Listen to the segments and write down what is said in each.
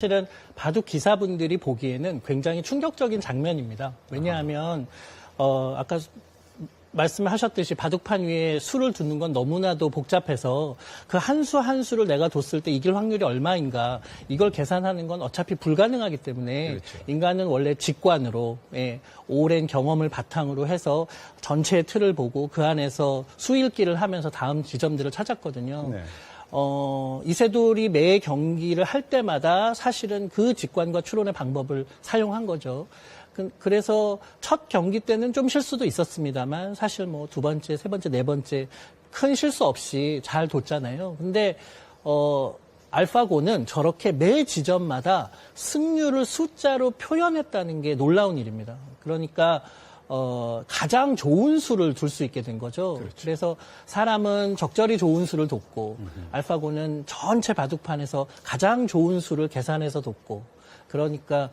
사실은 바둑 기사분들이 보기에는 굉장히 충격적인 장면입니다. 왜냐하면 아까 말씀하셨듯이 바둑판 위에 수를 두는 건 너무나도 복잡해서 그 한 수 한 수를 내가 뒀을 때 이길 확률이 얼마인가 이걸 계산하는 건 어차피 불가능하기 때문에 그렇죠. 인간은 원래 직관으로 오랜 경험을 바탕으로 해서 전체의 틀을 보고 그 안에서 수읽기를 하면서 다음 지점들을 찾았거든요. 네. 이세돌이 매 경기를 할 때마다 사실은 그 직관과 추론의 방법을 사용한 거죠. 그래서 첫 경기 때는 좀 실수도 있었습니다만 사실 뭐 두 번째, 세 번째, 네 번째 큰 실수 없이 잘 뒀잖아요. 근데 알파고는 저렇게 매 지점마다 승률을 숫자로 표현했다는 게 놀라운 일입니다. 그러니까 가장 좋은 수를 둘 수 있게 된 거죠. 그렇죠. 그래서 사람은 적절히 좋은 수를 뒀고 알파고는 전체 바둑판에서 가장 좋은 수를 계산해서 뒀고 그러니까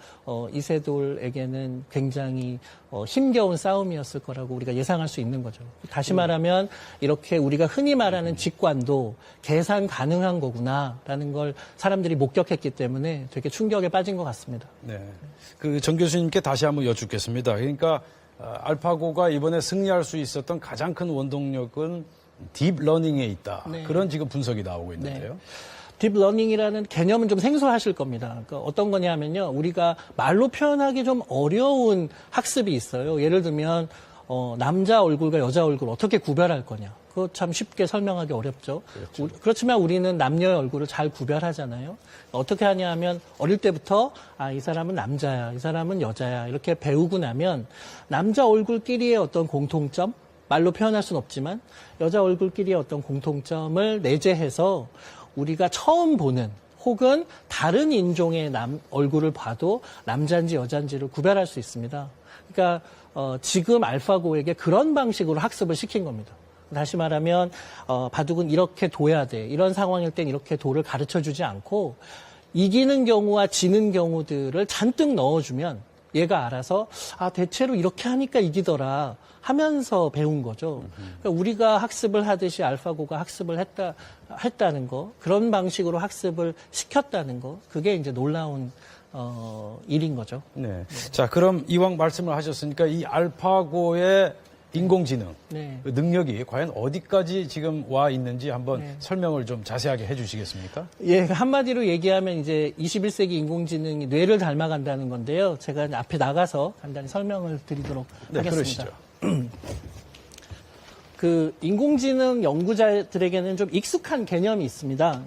이세돌에게는 굉장히 힘겨운 싸움이었을 거라고 우리가 예상할 수 있는 거죠. 다시 말하면 이렇게 우리가 흔히 말하는 직관도 계산 가능한 거구나라는 걸 사람들이 목격했기 때문에 되게 충격에 빠진 것 같습니다. 네, 그 정 교수님께 다시 한번 여쭙겠습니다. 그러니까 알파고가 이번에 승리할 수 있었던 가장 큰 원동력은 딥러닝에 있다. 네. 그런 지금 분석이 나오고 있는데요. 네. 딥러닝이라는 개념은 좀 생소하실 겁니다. 그러니까 어떤 거냐면요. 우리가 말로 표현하기 좀 어려운 학습이 있어요. 예를 들면 남자 얼굴과 여자 얼굴 어떻게 구별할 거냐. 그거 참 쉽게 설명하기 어렵죠. 그렇죠. 그렇지만 우리는 남녀의 얼굴을 잘 구별하잖아요. 어떻게 하냐 하면 어릴 때부터 이 사람은 남자야, 이 사람은 여자야 이렇게 배우고 나면 남자 얼굴끼리의 어떤 공통점, 말로 표현할 수는 없지만 여자 얼굴끼리의 어떤 공통점을 내재해서 우리가 처음 보는 혹은 다른 인종의 얼굴을 봐도 남자인지 여자인지를 구별할 수 있습니다. 그러니까 지금 알파고에게 그런 방식으로 학습을 시킨 겁니다. 다시 말하면 바둑은 이렇게 둬야 돼. 이런 상황일 땐 이렇게 도를 가르쳐주지 않고 이기는 경우와 지는 경우들을 잔뜩 넣어주면 얘가 알아서 대체로 이렇게 하니까 이기더라 하면서 배운 거죠. 그러니까 우리가 학습을 하듯이 알파고가 학습을 했다는 거, 그런 방식으로 학습을 시켰다는 거, 그게 이제 놀라운 일인 거죠. 네. 자, 그럼 이왕 말씀을 하셨으니까 이 알파고의 인공지능 네. 그 능력이 과연 어디까지 지금 와 있는지 한번 설명을 좀 자세하게 해주시겠습니까? 예, 한마디로 얘기하면 이제 21세기 인공지능이 뇌를 닮아간다는 건데요. 제가 이제 앞에 나가서 간단히 설명을 드리도록 하겠습니다. 그러시죠. 그 인공지능 연구자들에게는 좀 익숙한 개념이 있습니다.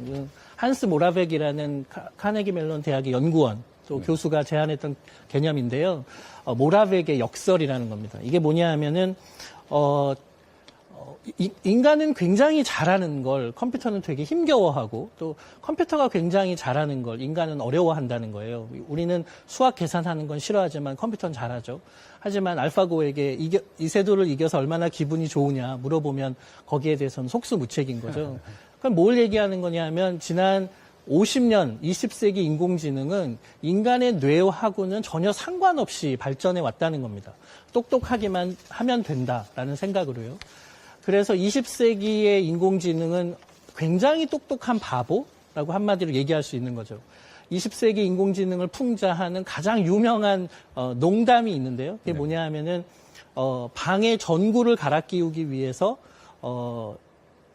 한스 모라벡이라는 카네기 멜론 대학의 연구원 또 교수가 제안했던 개념인데요. 모라벡의 역설이라는 겁니다. 이게 뭐냐 하면은 인간은 굉장히 잘하는 걸 컴퓨터는 되게 힘겨워하고 또 컴퓨터가 굉장히 잘하는 걸 인간은 어려워한다는 거예요. 우리는 수학 계산하는 건 싫어하지만 컴퓨터는 잘하죠. 하지만 알파고에게 이세돌을 이겨서 얼마나 기분이 좋으냐 물어보면 거기에 대해서는 속수무책인 거죠. 그럼 뭘 얘기하는 거냐면 지난 50년, 20세기 인공지능은 인간의 뇌하고는 전혀 상관없이 발전해 왔다는 겁니다. 똑똑하기만 하면 된다라는 생각으로요. 그래서 20세기의 인공지능은 굉장히 똑똑한 바보라고 한마디로 얘기할 수 있는 거죠. 20세기 인공지능을 풍자하는 가장 유명한 농담이 있는데요. 그게 뭐냐 하면은 방에 전구를 갈아 끼우기 위해서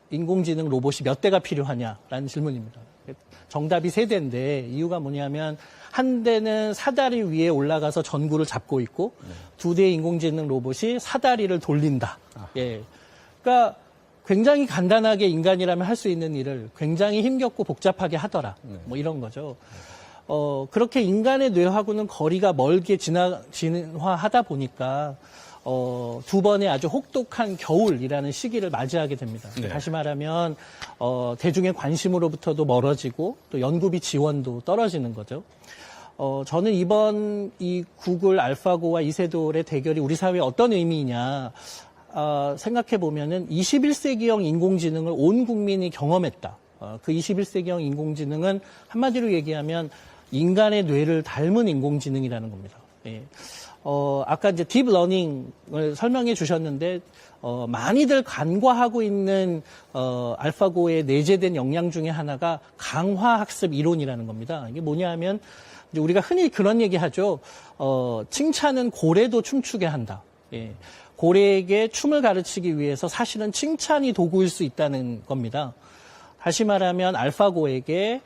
인공지능 로봇이 몇 대가 필요하냐라는 질문입니다. 정답이 3대인데 이유가 뭐냐면 한 대는 사다리 위에 올라가서 전구를 잡고 있고 2대의 인공지능 로봇이 사다리를 돌린다. 예. 그러니까 굉장히 간단하게 인간이라면 할 수 있는 일을 굉장히 힘겹고 복잡하게 하더라. 뭐 이런 거죠. 그렇게 인간의 뇌하고는 거리가 멀게 진화하다 보니까 두 번의 아주 혹독한 겨울이라는 시기를 맞이하게 됩니다. 네. 다시 말하면 대중의 관심으로부터도 멀어지고 또 연구비 지원도 떨어지는 거죠. 저는 이번 이 구글 알파고와 이세돌의 대결이 우리 사회에 어떤 의미이냐 생각해 보면은 21세기형 인공지능을 온 국민이 경험했다. 그 21세기형 인공지능은 한마디로 얘기하면 인간의 뇌를 닮은 인공지능이라는 겁니다. 예. 아까 이제 딥러닝을 설명해 주셨는데, 많이들 간과하고 있는, 알파고의 내재된 역량 중에 하나가 강화학습 이론이라는 겁니다. 이게 뭐냐 하면, 이제 우리가 흔히 그런 얘기 하죠. 칭찬은 고래도 춤추게 한다. 예. 고래에게 춤을 가르치기 위해서 사실은 칭찬이 도구일 수 있다는 겁니다. 다시 말하면 알파고에게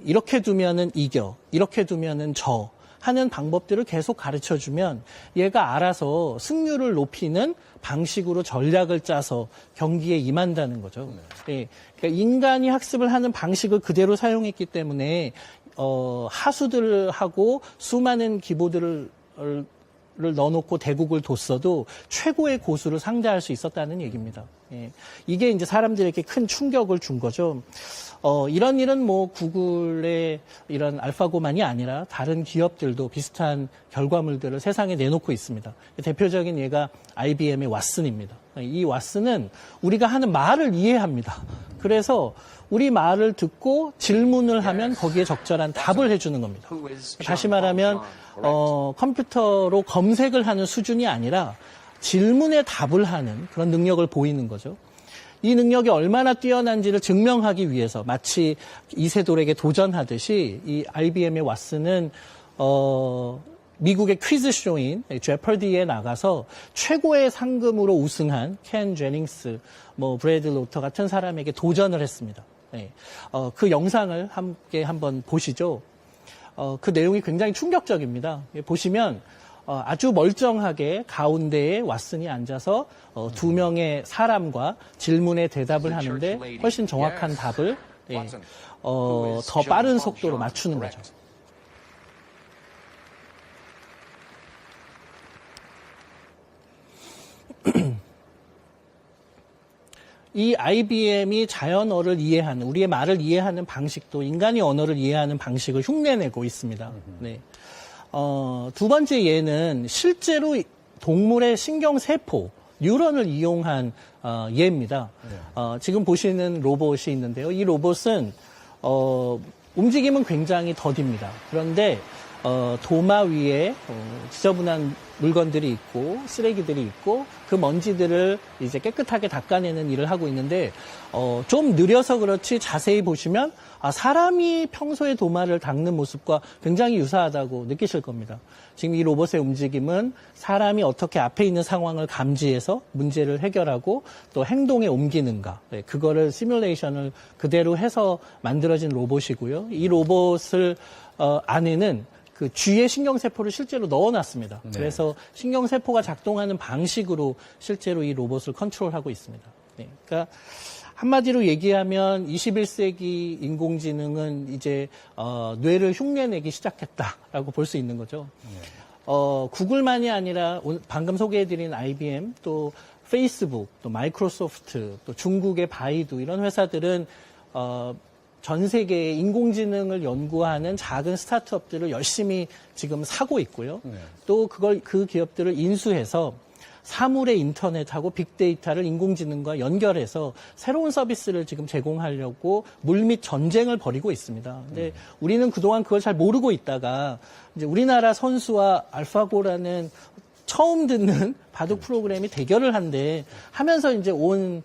이렇게 두면은 이겨, 이렇게 두면은 져 하는 방법들을 계속 가르쳐주면 얘가 알아서 승률을 높이는 방식으로 전략을 짜서 경기에 임한다는 거죠. 예, 그러니까 인간이 학습을 하는 방식을 그대로 사용했기 때문에 하수들하고 수많은 기보들을 넣어놓고 대국을 뒀어도 최고의 고수를 상대할 수 있었다는 얘기입니다. 예. 이게 이제 사람들에게 큰 충격을 준 거죠. 이런 일은 뭐 구글의 이런 알파고만이 아니라 다른 기업들도 비슷한 결과물들을 세상에 내놓고 있습니다. 대표적인 예가 IBM의 왓슨입니다. 이 왓슨은 우리가 하는 말을 이해합니다. 그래서 우리 말을 듣고 질문을 하면 거기에 적절한 답을 해주는 겁니다. 다시 말하면 컴퓨터로 검색을 하는 수준이 아니라 질문에 답을 하는 그런 능력을 보이는 거죠. 이 능력이 얼마나 뛰어난지를 증명하기 위해서 마치 이세돌에게 도전하듯이 이 IBM의 왓슨은 미국의 퀴즈쇼인 제퍼디에 나가서 최고의 상금으로 우승한 켄 제닝스, 브래드 로터 같은 사람에게 도전을 했습니다. 네. 그 영상을 함께 한번 보시죠. 그 내용이 굉장히 충격적입니다. 보시면 아주 멀쩡하게 가운데에 왓슨이 앉아서 두 명의 사람과 질문에 대답을 하는데 훨씬 정확한 답을 더 빠른 속도로 맞추는 거죠. 이 IBM이 자연 어를 이해하는, 우리의 말을 이해하는 방식도 인간의 언어를 이해하는 방식을 흉내내고 있습니다. 네. 두 번째 예는 실제로 동물의 신경세포, 뉴런을 이용한 예입니다. 지금 보시는 로봇이 있는데요. 이 로봇은 움직임은 굉장히 더딥니다. 그런데 도마 위에 지저분한 물건들이 있고 쓰레기들이 있고 그 먼지들을 이제 깨끗하게 닦아내는 일을 하고 있는데 좀 느려서 그렇지 자세히 보시면 사람이 평소에 도마를 닦는 모습과 굉장히 유사하다고 느끼실 겁니다. 지금 이 로봇의 움직임은 사람이 어떻게 앞에 있는 상황을 감지해서 문제를 해결하고 또 행동에 옮기는가, 그거를 시뮬레이션을 그대로 해서 만들어진 로봇이고요. 이 로봇을 안에는 그 쥐의 신경세포를 실제로 넣어놨습니다. 네. 그래서 신경세포가 작동하는 방식으로 실제로 이 로봇을 컨트롤하고 있습니다. 네. 그러니까 한마디로 얘기하면 21세기 인공지능은 이제 뇌를 흉내내기 시작했다라고 볼 수 있는 거죠. 네. 구글만이 아니라 방금 소개해드린 IBM, 또 페이스북, 또 마이크로소프트, 또 중국의 바이두 이런 회사들은 전 세계의 인공지능을 연구하는 작은 스타트업들을 열심히 지금 사고 있고요. 네. 또 그 기업들을 인수해서 사물의 인터넷하고 빅데이터를 인공지능과 연결해서 새로운 서비스를 지금 제공하려고 물밑 전쟁을 벌이고 있습니다. 근데 우리는 그동안 그걸 잘 모르고 있다가 이제 우리나라 선수와 알파고라는 처음 듣는 바둑 프로그램이 대결을 한데 하면서 이제 온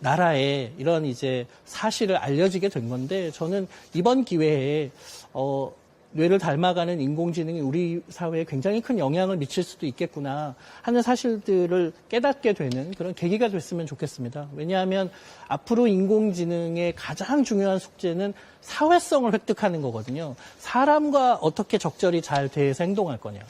나라에 이런 이제 사실을 알려지게 된 건데 저는 이번 기회에 뇌를 닮아가는 인공지능이 우리 사회에 굉장히 큰 영향을 미칠 수도 있겠구나 하는 사실들을 깨닫게 되는 그런 계기가 됐으면 좋겠습니다. 왜냐하면 앞으로 인공지능의 가장 중요한 숙제는 사회성을 획득하는 거거든요. 사람과 어떻게 적절히 잘 대해서 행동할 거냐.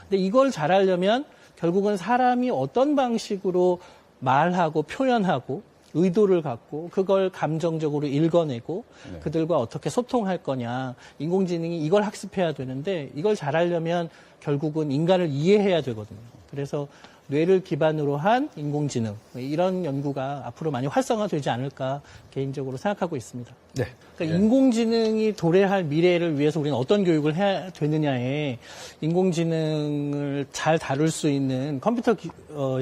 근데 이걸 잘하려면 결국은 사람이 어떤 방식으로 말하고 표현하고 의도를 갖고 그걸 감정적으로 읽어내고 네. 그들과 어떻게 소통할 거냐. 인공지능이 이걸 학습해야 되는데 이걸 잘하려면 결국은 인간을 이해해야 되거든요. 그래서 뇌를 기반으로 한 인공지능 이런 연구가 앞으로 많이 활성화되지 않을까 개인적으로 생각하고 있습니다. 네. 그러니까 인공지능이 도래할 미래를 위해서 우리는 어떤 교육을 해야 되느냐에 인공지능을 잘 다룰 수 있는 컴퓨터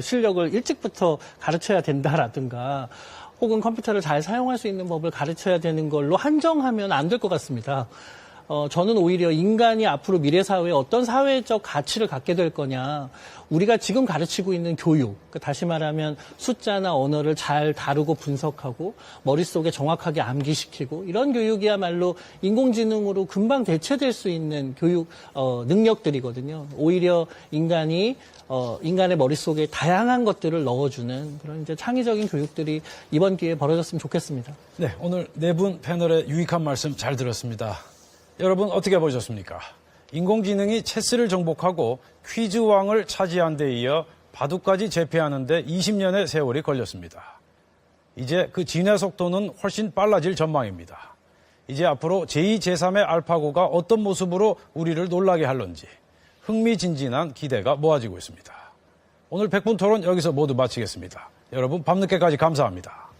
실력을 일찍부터 가르쳐야 된다라든가 혹은 컴퓨터를 잘 사용할 수 있는 법을 가르쳐야 되는 걸로 한정하면 안 될 것 같습니다. 저는 오히려 인간이 앞으로 미래 사회에 어떤 사회적 가치를 갖게 될 거냐. 우리가 지금 가르치고 있는 교육, 다시 말하면 숫자나 언어를 잘 다루고 분석하고 머릿속에 정확하게 암기시키고 이런 교육이야말로 인공지능으로 금방 대체될 수 있는 교육 능력들이거든요. 오히려 인간의 머릿속에 다양한 것들을 넣어주는 그런 이제 창의적인 교육들이 이번 기회에 벌어졌으면 좋겠습니다. 네, 오늘 네 분 패널의 유익한 말씀 잘 들었습니다. 여러분 어떻게 보셨습니까? 인공지능이 체스를 정복하고 퀴즈 왕을 차지한 데 이어 바둑까지 제패하는 데 20년의 세월이 걸렸습니다. 이제 그 진화 속도는 훨씬 빨라질 전망입니다. 이제 앞으로 제2, 제3의 알파고가 어떤 모습으로 우리를 놀라게 할런지 흥미진진한 기대가 모아지고 있습니다. 오늘 100분 토론 여기서 모두 마치겠습니다. 여러분 밤늦게까지 감사합니다.